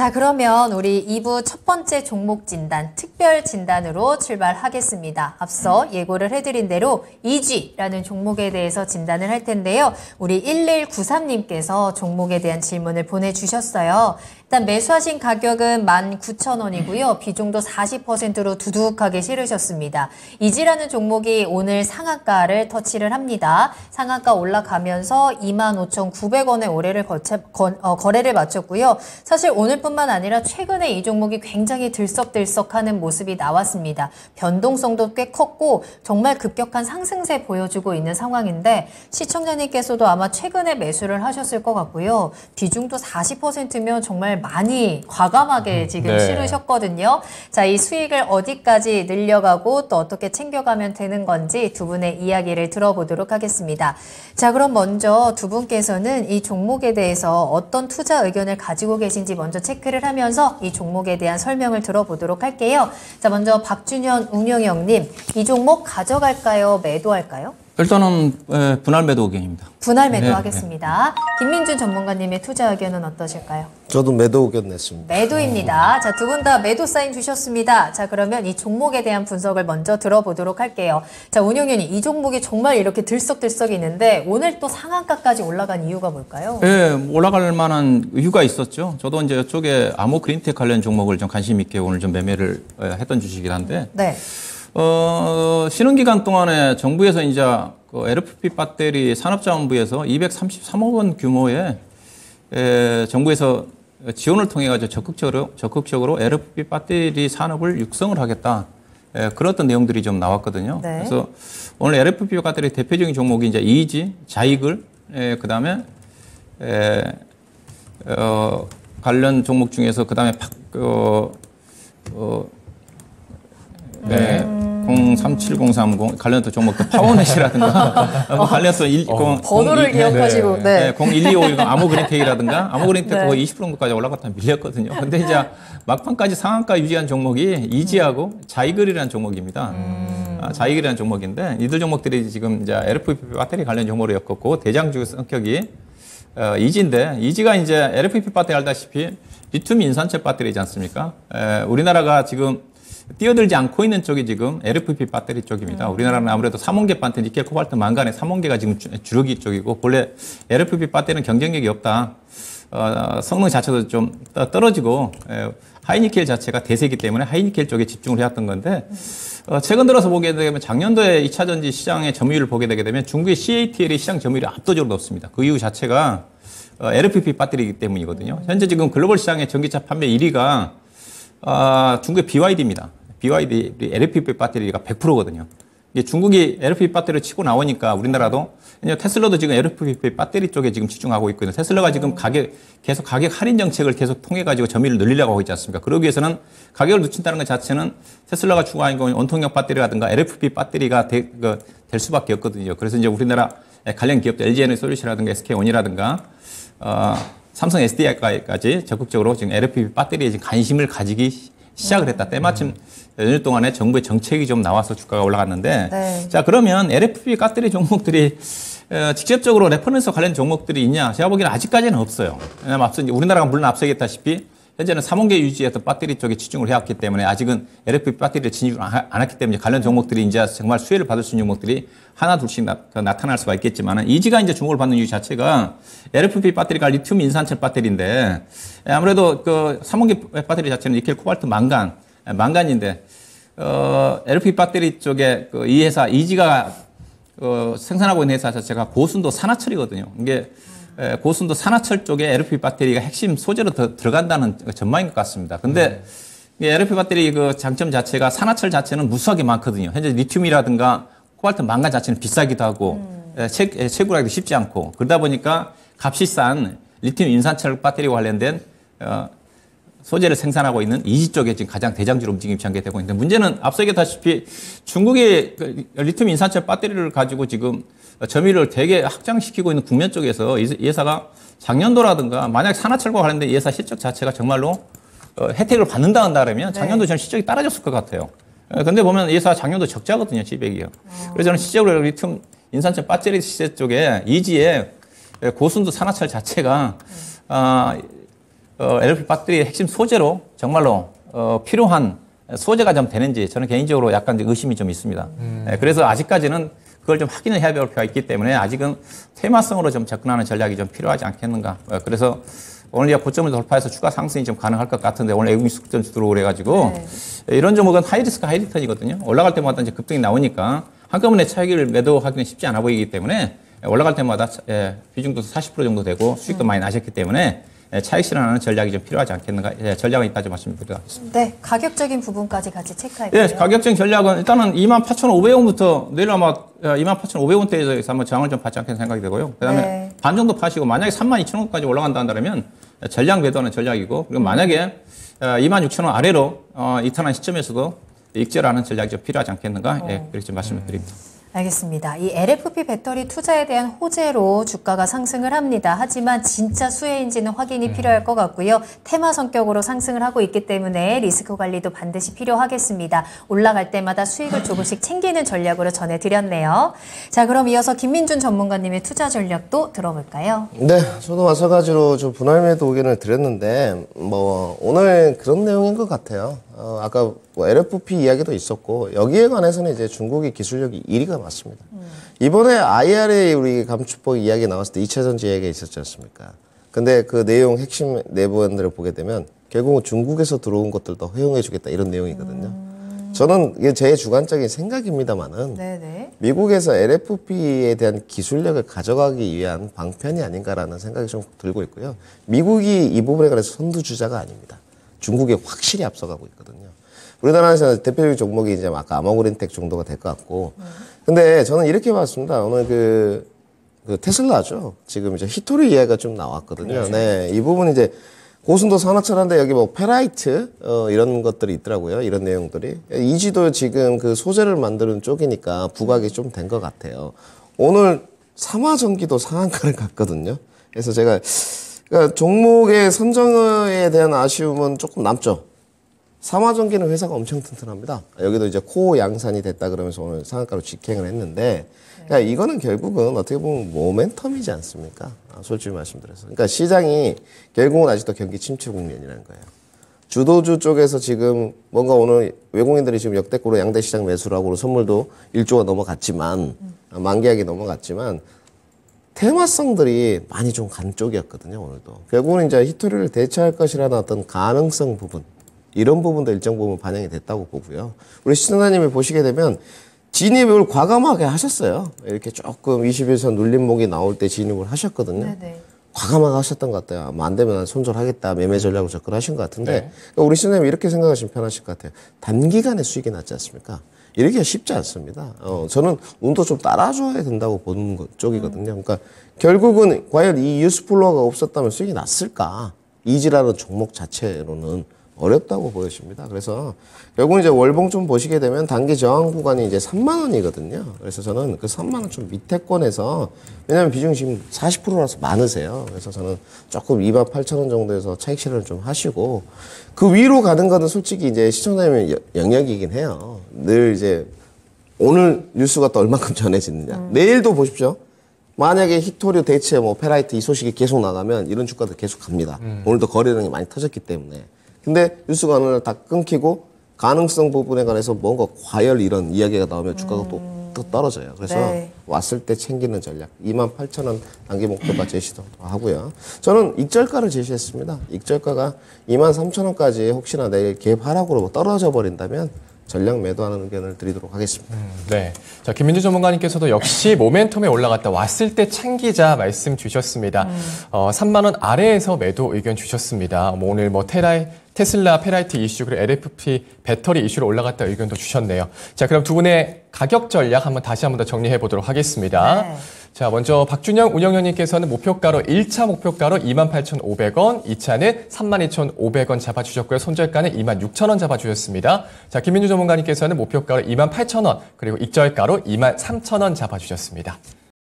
자, 그러면 우리 2부 첫 번째 종목 진단, 특별 진단으로 출발하겠습니다. 앞서 예고를 해드린 대로 EG라는 종목에 대해서 진단을 할 텐데요. 우리 1193님께서 종목에 대한 질문을 보내주셨어요. 일단 매수하신 가격은 19,000원이고요. 비중도 40%로 두둑하게 실으셨습니다. 이지라는 종목이 오늘 상한가를 터치를 합니다. 상한가 올라가면서 25,900원의 거래를 마쳤고요. 사실 오늘뿐만 아니라 최근에 이 종목이 굉장히 들썩들썩하는 모습이 나왔습니다. 변동성도 꽤 컸고 정말 급격한 상승세 보여주고 있는 상황인데 시청자님께서도 아마 최근에 매수를 하셨을 것 같고요. 비중도 40%면 정말 많이 과감하게 지금 실으셨거든요. 자, 이 수익을 어디까지 늘려가고 또 어떻게 챙겨가면 되는 건지 두 분의 이야기를 들어보도록 하겠습니다. 자, 그럼 먼저 두 분께서는 이 종목에 대해서 어떤 투자 의견을 가지고 계신지 먼저 체크를 하면서 이 종목에 대한 설명을 들어보도록 할게요. 자, 먼저 박준현 운영형님, 이 종목 가져갈까요? 매도할까요? 일단은 분할 매도 의견입니다. 분할 매도하겠습니다. 김민준 전문가님의 투자 의견은 어떠실까요? 저도 매도 의견 냈습니다. 매도입니다. 자, 두 분 다 매도 사인 주셨습니다. 자, 그러면 이 종목에 대한 분석을 먼저 들어보도록 할게요. 자, 운영위원님, 이 종목이 정말 이렇게 들썩들썩 있는데 오늘 또 상한가까지 올라간 이유가 뭘까요? 네, 올라갈 만한 이유가 있었죠. 저도 이제 이쪽에 아모 그린텍 관련 종목을 좀 관심 있게 오늘 좀 매매를 했던 주식이긴 한데. 네. 쉬는 기간 동안에 정부에서 이제 그 LFP 배터리 산업자원부에서 233억 원 규모의 정부에서 지원을 통해 가지고 적극적으로 LFP 배터리 산업을 육성을 하겠다. 그런 어떤 내용들이 좀 나왔거든요. 네. 그래서 오늘 LFP 배터리 대표적인 종목이 이제 이지, 자이글, 그다음에 관련 종목 중에서 그다음에 037030 관련된 종목도 파워넷이라든가 관련해서 번호를 기억하시고 01251 아모그린텍이라든가 아모그린텍 거의 20% 정도까지 올라갔다 밀렸거든요. 근데 이제 막판까지 상한가 유지한 종목이 이지하고 자이글이라는 종목입니다. 자이글이라는 종목인데 이들 종목들이 지금 이제 LFP 배터리 관련 종목으로 엮었고 대장주 성격이 이지인데 이지가 이제 LFP 배터리 알다시피 리튬 인산철 배터리지 않습니까? 우리나라가 지금 뛰어들지 않고 있는 쪽이 지금 LFP 배터리 쪽입니다. 우리나라는 아무래도 삼원계 배터리, 니켈, 코발트, 망간의 삼원계가 지금 주력이 쪽이고 본래 LFP 배터리는 경쟁력이 없다. 성능 자체도 좀 떨어지고 하이니켈 자체가 대세이기 때문에 하이니켈 쪽에 집중을 해왔던 건데 최근 들어서 보게 되면 작년도에 2차 전지 시장의 점유율을 보게 되게 되면 중국의 CATL의 시장 점유율이 압도적으로 높습니다. 그 이유 자체가 LFP 배터리이기 때문이거든요. 현재 지금 글로벌 시장의 전기차 판매 1위가 중국의 BYD입니다. BYD LFP 배터리가 100%거든요. 이게 중국이 LFP 배터리를 치고 나오니까 우리나라도 테슬라도 지금 LFP 배터리 쪽에 지금 집중하고 있거든요. 테슬라가 지금 계속 가격 할인 정책을 계속 통해 가지고 점유율을 늘리려고 하고 있지 않습니까? 그러기 위해서는 가격을 늦춘다는 것 자체는 테슬라가 추구하는 건 원통력 배터리라든가 LFP 배터리가 될 수밖에 없거든요. 그래서 이제 우리나라 관련 기업들 LG에너지솔루션이라든가 SK온이라든가 삼성 SDI까지 적극적으로 지금 LFP 배터리에 지금 관심을 가지기 시작을 했다. 때마침 연일 동안에 정부의 정책이 좀 나와서 주가가 올라갔는데, 네. 자, 그러면 LFP 배터리 종목들이 직접적으로 레퍼런스 관련 종목들이 있냐? 제가 보기에는 아직까지는 없어요. 왜냐면 앞서 이제 우리나라가 물론 앞서 얘기했다시피 현재는 삼원계 유지에서 배터리 쪽에 집중을 해왔기 때문에 아직은 LFP 배터리를 진입을 안 했기 때문에 관련 종목들이 이제 정말 수혜를 받을 수 있는 종목들이 하나 둘씩 나타날 수가 있겠지만 이지가 이제 주목을 받는 이유 자체가 LFP 배터리가 리튬 인산철 배터리인데 아무래도 그 삼원계 배터리 자체는 니켈, 코발트, 망간인데 LFP 배터리 쪽에 그 이 회사 이지가 생산하고 있는 회사 자체가 고순도 산화철이거든요. 이게 고순도 산화철 쪽에 LFP 배터리가 핵심 소재로 들어간다는 전망인 것 같습니다. 근데 LFP 배터리 그 장점 자체가 산화철 자체는 무수하게 많거든요. 현재 리튬이라든가 코발트, 망간 자체는 비싸기도 하고 채굴하기도 쉽지 않고 그러다 보니까 값이 싼 리튬 인산철 배터리와 관련된 소재를 생산하고 있는 이지 쪽에 지금 가장 대장주로 움직임이 전개되고 있는데 문제는 앞서 얘기했다시피 중국의 리튬 인산철 배터리를 가지고 지금 점유율을 되게 확장시키고 있는 국면 쪽에서 이 회사가 작년도라든가 만약 산화철과 관련된 이 회사 실적 자체가 정말로 혜택을 받는다 한다면 작년도 저는 실적이 떨어졌을 것 같아요. 근데 보면 이 회사 작년도 적자거든요, 지백이요. 그래서 저는 실적으로 리튬 인산철 배터리 시세 쪽에 이지의 고순도 산화철 자체가 LFP 배터리의 핵심 소재로 정말로 필요한 소재가 좀 되는지 저는 개인적으로 약간 의심이 좀 있습니다. 그래서 아직까지는 그걸 좀 확인을 해야 될 필요가 있기 때문에 아직은 테마성으로 좀 접근하는 전략이 좀 필요하지 않겠는가. 그래서 오늘 고점을 돌파해서 추가 상승이 좀 가능할 것 같은데 오늘 외국인 숙전주 들어오고 그래가지고 이런 종목은 하이리스크 하이리턴이거든요. 올라갈 때마다 이제 급등이 나오니까 한꺼번에 차익을 매도하기는 쉽지 않아 보이기 때문에 올라갈 때마다 비중도 40% 정도 되고 수익도 많이 나셨기 때문에 차익 실현하는 전략이 좀 필요하지 않겠는가. 전략은 이따 좀 말씀드리겠습니다. 네, 가격적인 부분까지 같이 체크할게요. 네, 가격적인 전략은 일단은 28,500원부터 내일 아마 28,500원대에서 한번 저항을 좀 받지 않겠는 생각이 되고요. 그다음에 반 정도 파시고 만약에 32,000원까지 올라간다 한다면 전략 매도하는 전략이고 그리고 만약에 26,000원 아래로 이탈한 시점에서도 익절하는 전략이 좀 필요하지 않겠는가. 그렇게 좀 말씀을 드립니다. 알겠습니다. 이 LFP 배터리 투자에 대한 호재로 주가가 상승을 합니다. 하지만 진짜 수혜인지는 확인이 필요할 것 같고요. 테마 성격으로 상승을 하고 있기 때문에 리스크 관리도 반드시 필요하겠습니다. 올라갈 때마다 수익을 조금씩 챙기는 전략으로 전해드렸네요. 자, 그럼 이어서 김민준 전문가님의 투자 전략도 들어볼까요? 네, 저도 마찬가지로 좀 분할 매도 의견을 드렸는데 오늘 그런 내용인 것 같아요. 아까 LFP 이야기도 있었고 여기에 관해서는 이제 중국의 기술력이 1위가 맞습니다. 이번에 IRA 우리 감축법 이야기 나왔을 때 2차 전지 이야기가 있었지 않습니까? 근데 그 내용 핵심 내부들을 보게 되면 결국은 중국에서 들어온 것들도 허용해 주겠다 이런 내용이거든요. 저는 이게 제 주관적인 생각입니다만은 미국에서 LFP에 대한 기술력을 가져가기 위한 방편이 아닌가라는 생각이 좀 들고 있고요. 미국이 이 부분에 관해서 선두주자가 아닙니다. 중국이 확실히 앞서가고 있거든요. 우리나라에서 대표적인 종목이 이제 아까 아마그린텍 정도가 될 것 같고. 근데 저는 이렇게 봤습니다. 오늘 그 테슬라죠. 지금 이제 히토리 이야기가 좀 나왔거든요. 네. 이 부분 이제 고순도 산업철한데 여기 페라이트, 이런 것들이 있더라고요. 이런 내용들이. 이지도 지금 그 소재를 만드는 쪽이니까 부각이 좀 된 것 같아요. 오늘 삼화전기도 상한가를 갔거든요. 그래서 그러니까 종목의 선정에 대한 아쉬움은 조금 남죠. 삼화전기는 회사가 엄청 튼튼합니다. 여기도 이제 코어 양산이 됐다 그러면서 오늘 상한가로 직행을 했는데, 그러니까 이거는 결국은 어떻게 보면 모멘텀이지 않습니까? 솔직히 말씀드려서. 그러니까 시장이 결국은 아직도 경기 침체 국면이라는 거예요. 주도주 쪽에서 지금 뭔가 오늘 외국인들이 지금 역대급으로 양대 시장 매수를 하고 선물도 1조가 넘어갔지만, 만기약이 넘어갔지만, 테마성들이 많이 좀 간 쪽이었거든요, 오늘도. 결국은 이제 히토리를 대체할 것이라는 어떤 가능성 부분, 이런 부분도 일정 부분 반영이 됐다고 보고요. 우리 시청자님이 보시게 되면 진입을 과감하게 하셨어요. 이렇게 조금 21선 눌림목이 나올 때 진입을 하셨거든요. 과감하게 하셨던 것 같아요. 안 되면 손절하겠다, 매매 전략으로 접근하신 것 같은데, 그러니까 우리 시청자님이 이렇게 생각하시면 편하실 것 같아요. 단기간에 수익이 났지 않습니까? 이렇게 쉽지 않습니다. 저는 운도 좀 따라줘야 된다고 보는 쪽이거든요. 그러니까 결국은 과연 이 뉴스플로어가 없었다면 수익이 났을까? 이지라는 종목 자체로는 어렵다고 보여집니다. 그래서 결국은 이제 월봉 좀 보시게 되면 단기 저항 구간이 이제 3만 원이거든요. 그래서 저는 그 3만 원 좀 밑에권에서, 왜냐하면 비중이 지금 40%라서 많으세요. 그래서 저는 조금 28,000원 정도에서 차익 실현을 좀 하시고, 그 위로 가는 거는 솔직히 이제 시청자님의 영역이긴 해요. 늘 이제 오늘 뉴스가 또 얼만큼 전해지느냐. 내일도 보십시오. 만약에 히토리 대체 페라이트 이 소식이 계속 나가면 이런 주가도 계속 갑니다. 오늘도 거래량이 많이 터졌기 때문에. 근데 뉴스가 어느 날 다 끊기고 가능성 부분에 관해서 뭔가 과열 이런 이야기가 나오면 주가가 또 떨어져요. 그래서 왔을 때 챙기는 전략. 28,000원 단기 목표가 제시도 하고요. 저는 익절가를 제시했습니다. 익절가가 23,000원까지 혹시나 내일 갭 하락으로 떨어져 버린다면 전략 매도하는 의견을 드리도록 하겠습니다. 네. 자, 김민주 전문가님께서도 역시 모멘텀에 올라갔다 왔을 때 챙기자 말씀 주셨습니다. 3만 원 아래에서 매도 의견 주셨습니다. 오늘 테슬라 페라이트 이슈 그리고 LFP 배터리 이슈로 올라갔다 의견도 주셨네요. 자, 그럼 두 분의 가격 전략 다시 한번 더 정리해 보도록 하겠습니다. 자, 먼저 박준영 운영위원님께서는 목표가로 1차 목표가로 28,500원, 2차는 32,500원 잡아주셨고요. 손절가는 26,000원 잡아주셨습니다. 자, 김민주 전문가님께서는 목표가로 28,000원, 그리고 익절가로 23,000원 잡아주셨습니다.